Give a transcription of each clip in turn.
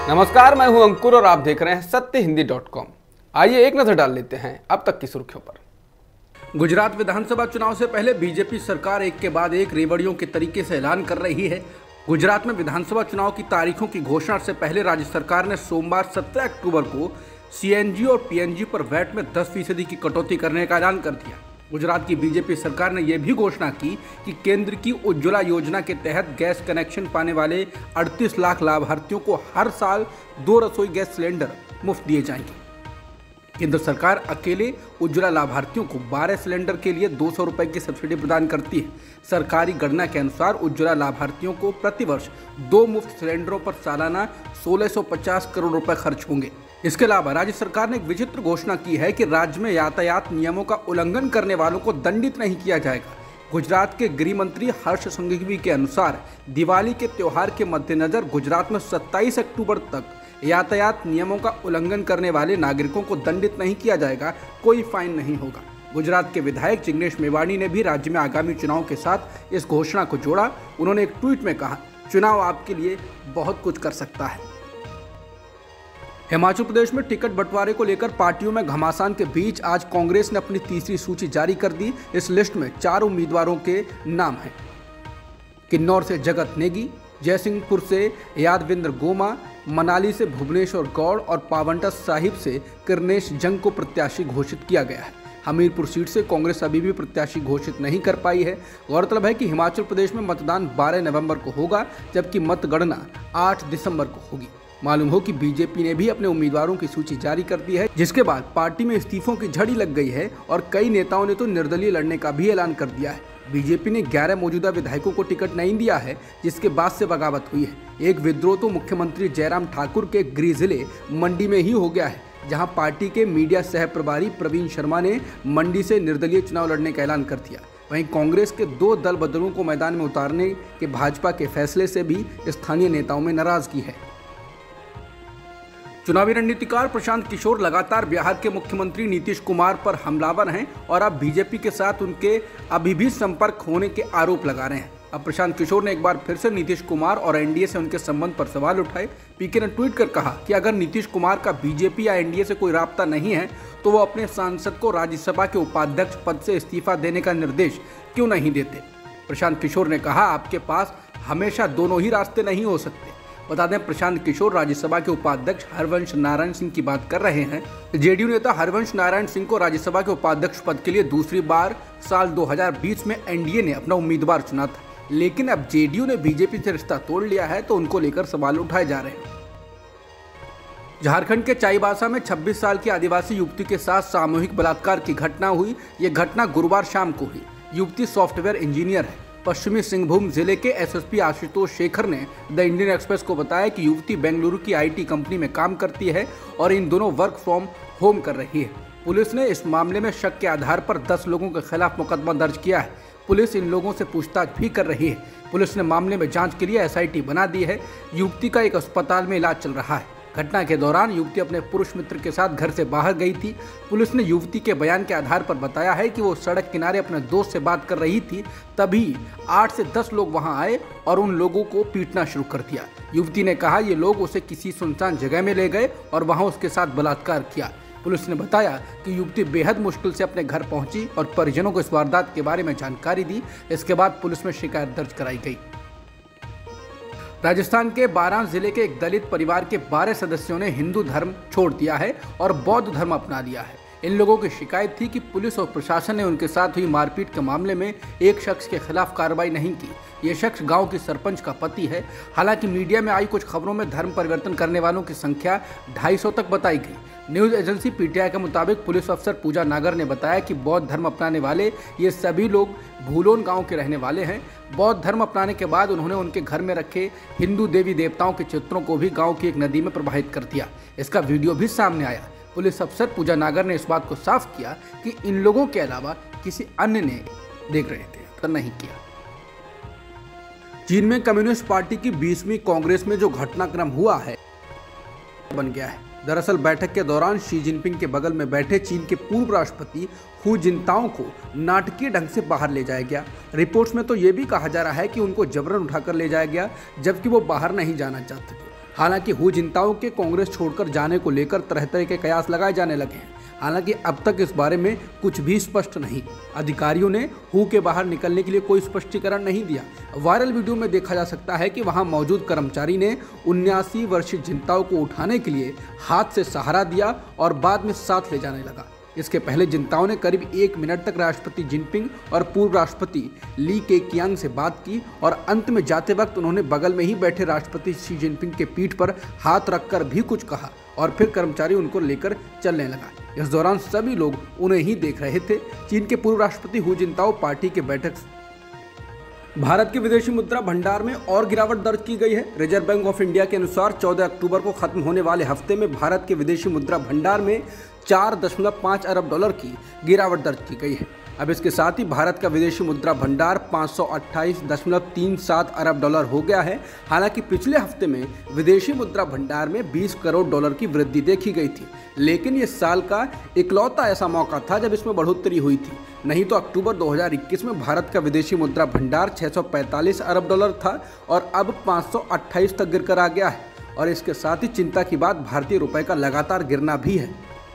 नमस्कार, मैं हूं अंकुर और आप देख रहे हैं सत्यहिंदी.com। आइए एक नजर डाल लेते हैं अब तक की सुर्खियों पर। गुजरात विधानसभा चुनाव से पहले बीजेपी सरकार एक के बाद एक रेवड़ियों के तरीके से ऐलान कर रही है। गुजरात में विधानसभा चुनाव की तारीखों की घोषणा से पहले राज्य सरकार ने सोमवार 17 अक्टूबर को सीएनजी और पीएनजी पर वैट में 10% की कटौती करने का ऐलान कर दिया। गुजरात की बीजेपी सरकार ने यह भी घोषणा की कि केंद्र की उज्ज्वला योजना के तहत गैस कनेक्शन पाने वाले 38 लाख लाभार्थियों को हर साल 2 रसोई गैस सिलेंडर मुफ्त दिए जाएंगे। केंद्र सरकार अकेले उज्ज्वला लाभार्थियों को 12 सिलेंडर के लिए 200 रुपए की सब्सिडी प्रदान करती है। सरकारी गणना के अनुसार उज्ज्वला लाभार्थियों को प्रतिवर्ष 2 मुफ्त सिलेंडरों पर सालाना 1650 करोड़ रुपए खर्च होंगे। इसके अलावा राज्य सरकार ने एक विचित्र घोषणा की है कि राज्य में यातायात नियमों का उल्लंघन करने वालों को दंडित नहीं किया जाएगा। गुजरात के गृह मंत्री हर्ष संघवी के अनुसार दिवाली के त्योहार के मद्देनजर गुजरात में 27 अक्टूबर तक यातायात नियमों का उल्लंघन करने वाले नागरिकों को दंडित नहीं किया जाएगा, कोई फाइन नहीं होगा। गुजरात के विधायक जिग्नेश मेवाणी ने भी राज्य में आगामी चुनाव के साथ इस घोषणा को जोड़ा। उन्होंने एक ट्वीट में कहा, चुनाव आपके लिए बहुत कुछ कर सकता है। हिमाचल प्रदेश में टिकट बंटवारे को लेकर पार्टियों में घमासान के बीच आज कांग्रेस ने अपनी तीसरी सूची जारी कर दी। इस लिस्ट में 4 उम्मीदवारों के नाम हैं। किन्नौर से जगत नेगी, जयसिंहपुर से यादविंद्र गोमा, मनाली से भुवनेश्वर गौड़ और पावंटा साहिब से किरनेश जंग को प्रत्याशी घोषित किया गया है। हमीरपुर सीट से कांग्रेस अभी भी प्रत्याशी घोषित नहीं कर पाई है। गौरतलब है कि हिमाचल प्रदेश में मतदान 12 नवंबर को होगा, जबकि मतगणना 8 दिसंबर को होगी। मालूम हो कि बीजेपी ने भी अपने उम्मीदवारों की सूची जारी कर दी है, जिसके बाद पार्टी में इस्तीफों की झड़ी लग गई है और कई नेताओं ने तो निर्दलीय लड़ने का भी ऐलान कर दिया है। बीजेपी ने 11 मौजूदा विधायकों को टिकट नहीं दिया है, जिसके बाद से बगावत हुई है। एक विद्रोह तो मुख्यमंत्री जयराम ठाकुर के गृह जिले मंडी में ही हो गया है, जहां पार्टी के मीडिया सह प्रभारी प्रवीण शर्मा ने मंडी से निर्दलीय चुनाव लड़ने का ऐलान कर दिया। वहीं कांग्रेस के 2 दल बदलों को मैदान में उतारने के भाजपा के फैसले से भी स्थानीय नेताओं में नाराजगी है। चुनावी रणनीतिकार प्रशांत किशोर लगातार बिहार के मुख्यमंत्री नीतीश कुमार पर हमलावर हैं और अब बीजेपी के साथ उनके अभी भी संपर्क होने के आरोप लगा रहे हैं। अब प्रशांत किशोर ने एक बार फिर से नीतीश कुमार और एनडीए से उनके संबंध पर सवाल उठाए। पीके ने ट्वीट कर कहा कि अगर नीतीश कुमार का बीजेपी या एनडीए से कोई राब्ता नहीं है तो वो अपने सांसद को राज्यसभा के उपाध्यक्ष पद से इस्तीफा देने का निर्देश क्यों नहीं देते। प्रशांत किशोर ने कहा, आपके पास हमेशा दोनों ही रास्ते नहीं हो सकते। बता दें, प्रशांत किशोर राज्यसभा के उपाध्यक्ष हरवंश नारायण सिंह की बात कर रहे हैं। जेडीयू नेता हरवंश नारायण सिंह को राज्यसभा के उपाध्यक्ष पद के लिए दूसरी बार साल 2020 में एनडीए ने अपना उम्मीदवार चुना था, लेकिन अब जेडीयू ने बीजेपी से रिश्ता तोड़ लिया है, तो उनको लेकर सवाल उठाए जा रहे हैं। झारखंड के चाईबासा में 26 साल की आदिवासी युवती के साथ सामूहिक बलात्कार की घटना हुई। ये घटना गुरुवार शाम को हुई। युवती सॉफ्टवेयर इंजीनियर है। पश्चिमी सिंहभूम जिले के एसएसपी आशुतोष शेखर ने द इंडियन एक्सप्रेस को बताया कि युवती बेंगलुरु की आईटी कंपनी में काम करती है और इन दोनों वर्क फ्रॉम होम कर रही है। पुलिस ने इस मामले में शक के आधार पर 10 लोगों के खिलाफ मुकदमा दर्ज किया है। पुलिस इन लोगों से पूछताछ भी कर रही है। पुलिस ने मामले में जांच के लिए एसआईटी बना दी है। युवती का एक अस्पताल में इलाज चल रहा है। घटना के दौरान युवती अपने पुरुष मित्र के साथ घर से बाहर गई थी। पुलिस ने युवती के बयान के आधार पर बताया है कि वो सड़क किनारे अपने दोस्त से बात कर रही थी, तभी 8 से 10 लोग वहां आए और उन लोगों को पीटना शुरू कर दिया। युवती ने कहा, ये लोग उसे किसी सुनसान जगह में ले गए और वहां उसके साथ बलात्कार किया। पुलिस ने बताया कि युवती बेहद मुश्किल से अपने घर पहुंची और परिजनों को इस वारदात के बारे में जानकारी दी। इसके बाद पुलिस में शिकायत दर्ज कराई गई। राजस्थान के बारां जिले के एक दलित परिवार के 12 सदस्यों ने हिंदू धर्म छोड़ दिया है और बौद्ध धर्म अपना लिया है। इन लोगों की शिकायत थी कि पुलिस और प्रशासन ने उनके साथ हुई मारपीट के मामले में एक शख्स के खिलाफ कार्रवाई नहीं की। ये शख्स गांव की सरपंच का पति है। हालांकि मीडिया में आई कुछ खबरों में धर्म परिवर्तन करने वालों की संख्या 250 तक बताई गई। न्यूज एजेंसी पीटीआई के मुताबिक पुलिस अफसर पूजा नागर ने बताया कि बौद्ध धर्म अपनाने वाले ये सभी लोग भूलोन गांव के रहने वाले हैं। बौद्ध धर्म अपनाने के बाद उन्होंने उनके घर में रखे हिंदू देवी देवताओं के चित्रों को भी गांव की एक नदी में प्रवाहित कर दिया। इसका वीडियो भी सामने आया। पुलिस अफसर पूजा नागर ने इस बात को साफ किया कि इन लोगों के अलावा किसी अन्य ने देख रहे थे तो नहीं किया। चीन में कम्युनिस्ट पार्टी की 20वीं कांग्रेस में जो घटनाक्रम हुआ है बन गया है। दरअसल बैठक के दौरान शी जिनपिंग के बगल में बैठे चीन के पूर्व राष्ट्रपति हु जिनताओ को नाटकीय ढंग से बाहर ले जाया गया। रिपोर्ट्स में तो ये भी कहा जा रहा है कि उनको जबरन उठाकर ले जाया गया, जबकि वो बाहर नहीं जाना चाहते थे। हालांकि हू जिंताओ के कांग्रेस छोड़कर जाने को लेकर तरह तरह के कयास लगाए जाने लगे हैं। हालांकि अब तक इस बारे में कुछ भी स्पष्ट नहीं। अधिकारियों ने हू के बाहर निकलने के लिए कोई स्पष्टीकरण नहीं दिया। वायरल वीडियो में देखा जा सकता है कि वहां मौजूद कर्मचारी ने 79 वर्षीय जिंताओ को उठाने के लिए हाथ से सहारा दिया और बाद में साथ ले जाने लगा। इसके पहले जिंताओ ने करीब 1 मिनट तक राष्ट्रपति जिनपिंग और पूर्व राष्ट्रपति ली केकियांग से बात की और अंत में जाते वक्त उन्होंने बगल में ही बैठे राष्ट्रपति शी जिनपिंग के पीठ पर हाथ रखकर भी कुछ कहा और फिर कर्मचारी उनको लेकर चलने लगा। इस दौरान सभी लोग उन्हें ही देख रहे थे। चीन के पूर्व राष्ट्रपति हू जिनताओ पार्टी के बैठक भारत के विदेशी मुद्रा भंडार में और गिरावट दर्ज की गई है। रिजर्व बैंक ऑफ इंडिया के अनुसार 14 अक्टूबर को खत्म होने वाले हफ्ते में भारत के विदेशी मुद्रा भंडार में 4.5 अरब डॉलर की गिरावट दर्ज की गई है। अब इसके साथ ही भारत का विदेशी मुद्रा भंडार 528.37 अरब डॉलर हो गया है। हालांकि पिछले हफ्ते में विदेशी मुद्रा भंडार में 20 करोड़ डॉलर की वृद्धि देखी गई थी, लेकिन ये साल का इकलौता ऐसा मौका था जब इसमें बढ़ोतरी हुई थी। नहीं तो अक्टूबर 2021 में भारत का विदेशी मुद्रा भंडार 645 अरब डॉलर था और अब 528 तक गिरकर आ गया है। और इसके साथ ही चिंता की बात भारतीय रुपए का लगातार गिरना भी है।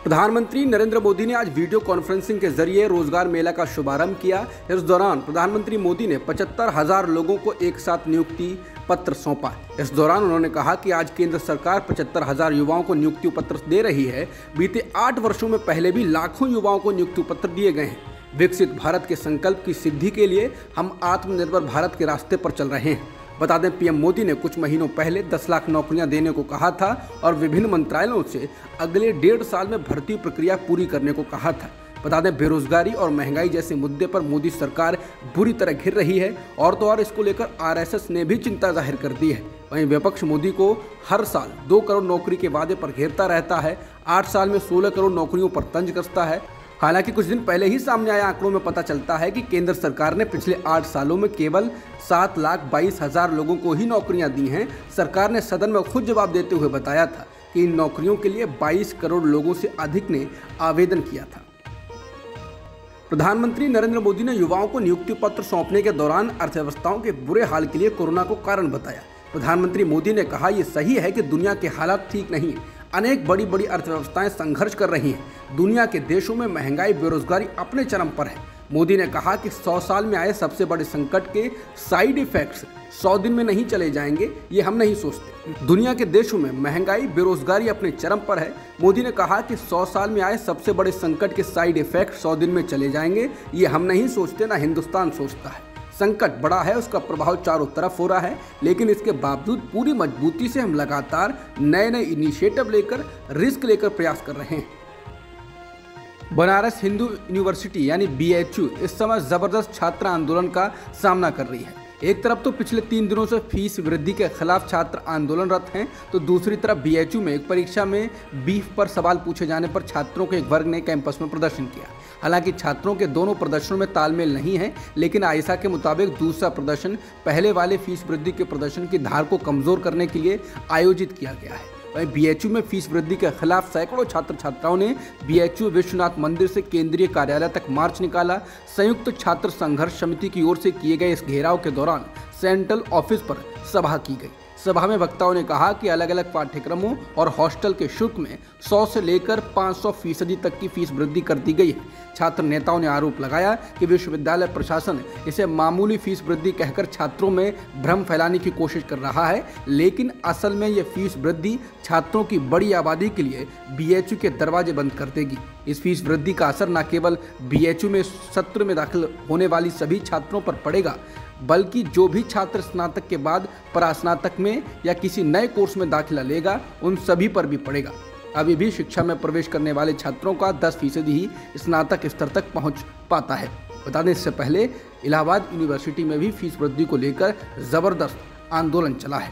प्रधानमंत्री नरेंद्र मोदी ने आज वीडियो कॉन्फ्रेंसिंग के जरिए रोजगार मेला का शुभारंभ किया। इस दौरान प्रधानमंत्री मोदी ने 75,000 लोगों को एक साथ नियुक्ति पत्र सौंपा। इस दौरान उन्होंने कहा कि आज केंद्र सरकार 75,000 युवाओं को नियुक्ति पत्र दे रही है। बीते 8 वर्षों में पहले भी लाखों युवाओं को नियुक्ति पत्र दिए गए हैं। विकसित भारत के संकल्प की सिद्धि के लिए हम आत्मनिर्भर भारत के रास्ते पर चल रहे हैं। बता दें, पीएम मोदी ने कुछ महीनों पहले 10 लाख नौकरियां देने को कहा था और विभिन्न मंत्रालयों से अगले 1.5 साल में भर्ती प्रक्रिया पूरी करने को कहा था। बता दें, बेरोजगारी और महंगाई जैसे मुद्दे पर मोदी सरकार बुरी तरह घिर रही है और तो और इसको लेकर आरएसएस ने भी चिंता जाहिर कर दी है। वहीं विपक्ष मोदी को हर साल 2 करोड़ नौकरी के वादे पर घेरता रहता है। 8 साल में 16 करोड़ नौकरियों पर तंज कसता है। हालांकि कुछ दिन पहले ही सामने आए आंकड़ों में पता चलता है कि केंद्र सरकार ने पिछले 8 सालों में केवल 7,22,000 लोगों को ही नौकरियां दी हैं। सरकार ने सदन में खुद जवाब देते हुए बताया था कि इन नौकरियों के लिए 22 करोड़ लोगों से अधिक ने आवेदन किया था। प्रधानमंत्री नरेंद्र मोदी ने युवाओं को नियुक्ति पत्र सौंपने के दौरान अर्थव्यवस्थाओं के बुरे हाल के लिए कोरोना को कारण बताया। प्रधानमंत्री मोदी ने कहा, यह सही है कि दुनिया के हालात ठीक नहीं है। अनेक बड़ी बड़ी अर्थव्यवस्थाएं संघर्ष कर रही हैं। दुनिया के देशों में महंगाई, बेरोजगारी अपने चरम पर है। मोदी ने कहा कि 100 साल में आए सबसे बड़े संकट के साइड इफेक्ट्स 100 दिन में नहीं चले जाएंगे, ये हम नहीं सोचते। दुनिया के देशों में महंगाई, बेरोजगारी अपने चरम पर है। मोदी ने कहा कि 100 साल में आए सबसे बड़े संकट के साइड इफेक्ट 100 दिन में चले जाएंगे, ये हम नहीं सोचते, ना हिंदुस्तान सोचता है। संकट बड़ा है, उसका प्रभाव चारों तरफ हो रहा है, लेकिन इसके बावजूद पूरी मजबूती से हम लगातार नए नए इनिशिएटिव लेकर, रिस्क लेकर प्रयास कर रहे हैं। बनारस हिंदू यूनिवर्सिटी यानी BHU इस समय जबरदस्त छात्र आंदोलन का सामना कर रही है। एक तरफ तो पिछले 3 दिनों से फीस वृद्धि के खिलाफ छात्र आंदोलनरत हैं, तो दूसरी तरफ BHU में एक परीक्षा में बीफ पर सवाल पूछे जाने पर छात्रों के एक वर्ग ने कैंपस में प्रदर्शन किया। हालांकि छात्रों के दोनों प्रदर्शनों में तालमेल नहीं है, लेकिन आईसा के मुताबिक दूसरा प्रदर्शन पहले वाले फीस वृद्धि के प्रदर्शन की धार को कमजोर करने के लिए आयोजित किया गया है। वहीं BHU में फीस वृद्धि के खिलाफ सैकड़ों छात्र छात्राओं ने BHU विश्वनाथ मंदिर से केंद्रीय कार्यालय तक मार्च निकाला। संयुक्त छात्र संघर्ष समिति की ओर से किए गए इस घेराव के दौरान सेंट्रल ऑफिस पर सभा की गई। सभा में वक्ताओं ने कहा कि अलग अलग पाठ्यक्रमों और हॉस्टल के शुल्क में 100 से लेकर 500% तक की फीस वृद्धि कर दी गई है। छात्र नेताओं ने आरोप लगाया कि विश्वविद्यालय प्रशासन इसे मामूली फीस वृद्धि कहकर छात्रों में भ्रम फैलाने की कोशिश कर रहा है, लेकिन असल में ये फीस वृद्धि छात्रों की बड़ी आबादी के लिए BHU के दरवाजे बंद कर देगी। इस फीस वृद्धि का असर न केवल BHU में सत्र में दाखिल होने वाली सभी छात्रों पर पड़ेगा, बल्कि जो भी छात्र स्नातक के बाद परास्नातक में या किसी नए कोर्स में दाखिला लेगा, उन सभी पर भी पड़ेगा। अभी भी शिक्षा में प्रवेश करने वाले छात्रों का 10% ही स्नातक स्तर तक पहुंच पाता है। बता दें, इससे पहले इलाहाबाद यूनिवर्सिटी में भी फीस वृद्धि को लेकर जबरदस्त आंदोलन चला है।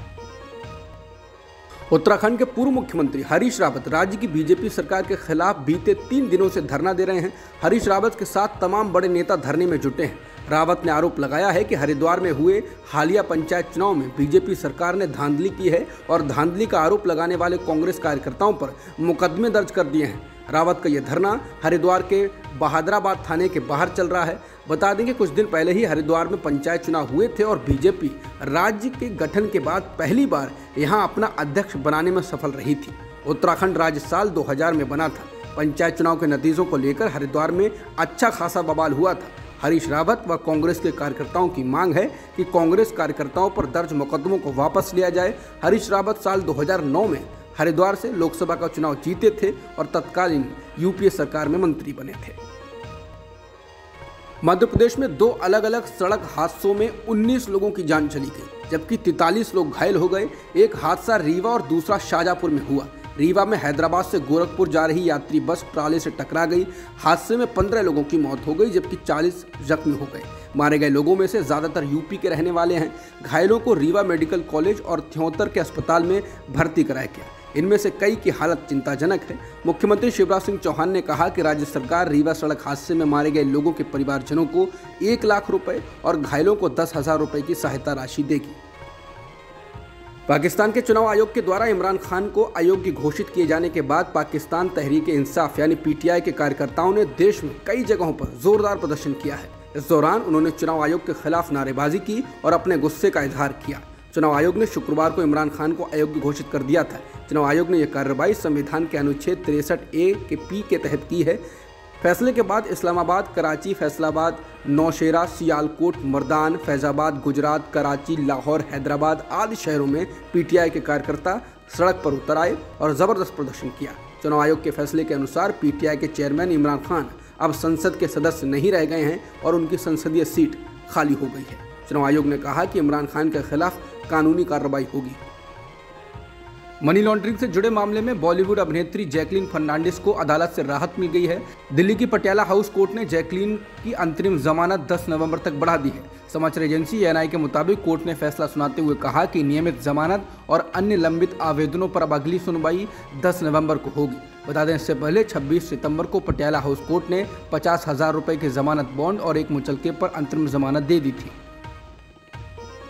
उत्तराखंड के पूर्व मुख्यमंत्री हरीश रावत राज्य की बीजेपी सरकार के खिलाफ बीते 3 दिनों से धरना दे रहे हैं। हरीश रावत के साथ तमाम बड़े नेता धरने में जुटे हैं। रावत ने आरोप लगाया है कि हरिद्वार में हुए हालिया पंचायत चुनाव में बीजेपी सरकार ने धांधली की है और धांधली का आरोप लगाने वाले कांग्रेस कार्यकर्ताओं पर मुकदमे दर्ज कर दिए हैं। रावत का यह धरना हरिद्वार के बहादुराबाद थाने के बाहर चल रहा है। बता दें कि कुछ दिन पहले ही हरिद्वार में पंचायत चुनाव हुए थे और बीजेपी राज्य के गठन के बाद पहली बार यहां अपना अध्यक्ष बनाने में सफल रही थी। उत्तराखंड राज्य साल 2000 में बना था। पंचायत चुनाव के नतीजों को लेकर हरिद्वार में अच्छा खासा बवाल हुआ था। हरीश रावत व कांग्रेस के कार्यकर्ताओं की मांग है कि कांग्रेस कार्यकर्ताओं पर दर्ज मुकदमों को वापस लिया जाए। हरीश रावत साल 2009 में हरिद्वार से लोकसभा का चुनाव जीते थे और तत्कालीन यूपीए सरकार में मंत्री बने थे। मध्य प्रदेश में 2 अलग अलग सड़क हादसों में 19 लोगों की जान चली गई, जबकि 43 लोग घायल हो गए। एक हादसा रीवा और दूसरा शाजापुर में हुआ। रीवा में हैदराबाद से गोरखपुर जा रही यात्री बस ट्राले से टकरा गई। हादसे में 15 लोगों की मौत हो गई, जबकि 40 जख्मी हो गए। मारे गए लोगों में से ज़्यादातर यूपी के रहने वाले हैं। घायलों को रीवा मेडिकल कॉलेज और थियोतर के अस्पताल में भर्ती कराया गया। इनमें से कई की हालत चिंताजनक है। मुख्यमंत्री शिवराज सिंह चौहान ने कहा कि राज्य सरकार रीवा सड़क हादसे में मारे गए लोगों के परिवारजनों को 1 लाख रुपए और घायलों को 10,000 रुपए की सहायता राशि देगी। पाकिस्तान के चुनाव आयोग के द्वारा इमरान खान को अयोग्य घोषित किए जाने के बाद पाकिस्तान तहरीक इंसाफ यानी पीटीआई के कार्यकर्ताओं ने देश में कई जगहों पर जोरदार प्रदर्शन किया है। इस दौरान उन्होंने चुनाव आयोग के खिलाफ नारेबाजी की और अपने गुस्से का इजहार किया। चुनाव आयोग ने शुक्रवार को इमरान खान को अयोग्य घोषित कर दिया था। चुनाव आयोग ने यह कार्रवाई संविधान के अनुच्छेद 63A के P के तहत की है। फैसले के बाद इस्लामाबाद, कराची, फैसलाबाद, नौशेरा, सियालकोट, मर्दान, फैजाबाद, गुजरात, कराची, लाहौर, हैदराबाद आदि शहरों में पीटीआई के कार्यकर्ता सड़क पर उतर आए और जबरदस्त प्रदर्शन किया। चुनाव आयोग के फैसले के अनुसार पीटीआई के चेयरमैन इमरान खान अब संसद के सदस्य नहीं रह गए हैं और उनकी संसदीय सीट खाली हो गई है। चुनाव आयोग ने कहा कि इमरान खान के खिलाफ कानूनी कार्रवाई होगी। मनी लॉन्ड्रिंग से जुड़े मामले में बॉलीवुड अभिनेत्री जैकलीन फर्नांडिस को अदालत से राहत मिल गई है। दिल्ली की पटियाला हाउस कोर्ट ने जैकलीन की अंतरिम जमानत 10 नवंबर तक बढ़ा दी है। समाचार एजेंसी एएनआई के मुताबिक कोर्ट ने फैसला सुनाते हुए कहा कि नियमित जमानत और अन्य लंबित आवेदनों पर अब अगली सुनवाई 10 नवंबर को होगी। बता दें, इससे पहले 26 सितंबर को पटियाला हाउस कोर्ट ने 50,000 रुपए के जमानत बॉन्ड और एक मुचलके पर अंतरिम जमानत दे दी थी।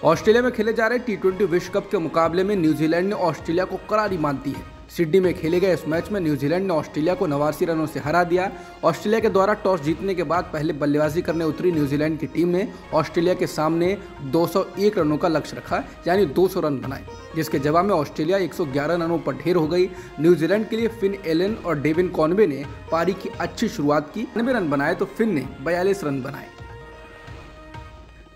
ऑस्ट्रेलिया में खेले जा रहे T20 विश्व कप के मुकाबले में न्यूजीलैंड ने ऑस्ट्रेलिया को करारी मात दी है। सिडनी में खेले गए इस मैच में न्यूजीलैंड ने ऑस्ट्रेलिया को 89 रनों से हरा दिया। ऑस्ट्रेलिया के द्वारा टॉस जीतने के बाद पहले बल्लेबाजी करने उतरी न्यूजीलैंड की टीम ने ऑस्ट्रेलिया के सामने 201 रनों का लक्ष्य रखा, यानी 200 रन बनाए, जिसके जवाब में ऑस्ट्रेलिया 111 रनों पर ढेर हो गई। न्यूजीलैंड के लिए फिन एलन और डेविन कॉनवे ने पारी की अच्छी शुरुआत की, 90 रन बनाए तो फिन ने 42 रन बनाए।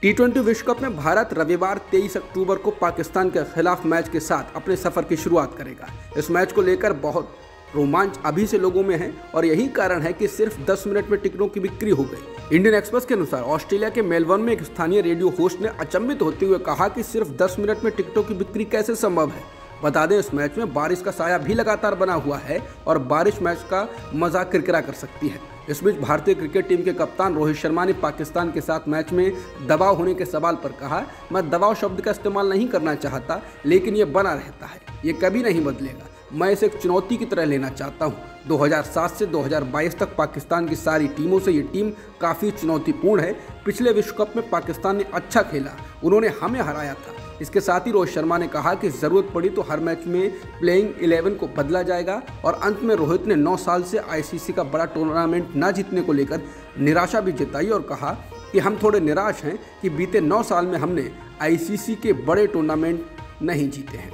T20 विश्व कप में भारत रविवार 23 अक्टूबर को पाकिस्तान के खिलाफ मैच के साथ अपने सफर की शुरुआत करेगा। इस मैच को लेकर बहुत रोमांच अभी से लोगों में है और यही कारण है कि सिर्फ 10 मिनट में टिकटों की बिक्री हो गई। इंडियन एक्सप्रेस के अनुसार ऑस्ट्रेलिया के मेलबर्न में एक स्थानीय रेडियो होस्ट ने अचंभित होते हुए कहा कि सिर्फ 10 मिनट में टिकटों की बिक्री कैसे संभव है। बता दें, इस मैच में बारिश का साया भी लगातार बना हुआ है और बारिश मैच का मजा किरकिरा कर सकती है। इस बीच भारतीय क्रिकेट टीम के कप्तान रोहित शर्मा ने पाकिस्तान के साथ मैच में दबाव होने के सवाल पर कहा, मैं दबाव शब्द का इस्तेमाल नहीं करना चाहता, लेकिन ये बना रहता है, ये कभी नहीं बदलेगा। मैं इसे एक चुनौती की तरह लेना चाहता हूँ। 2007 से 2022 तक पाकिस्तान की सारी टीमों से ये टीम काफ़ी चुनौतीपूर्ण है। पिछले विश्व कप में पाकिस्तान ने अच्छा खेला, उन्होंने हमें हराया था। इसके साथ ही रोहित शर्मा ने कहा कि ज़रूरत पड़ी तो हर मैच में प्लेइंग 11 को बदला जाएगा। और अंत में रोहित ने 9 साल से आईसीसी का बड़ा टूर्नामेंट न जीतने को लेकर निराशा भी जताई और कहा कि हम थोड़े निराश हैं कि बीते 9 साल में हमने आईसीसी के बड़े टूर्नामेंट नहीं जीते हैं।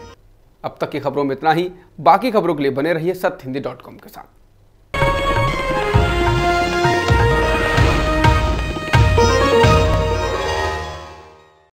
अब तक की खबरों में इतना ही। बाकी खबरों के लिए बने रहिए सत्यहिंदी.com के साथ।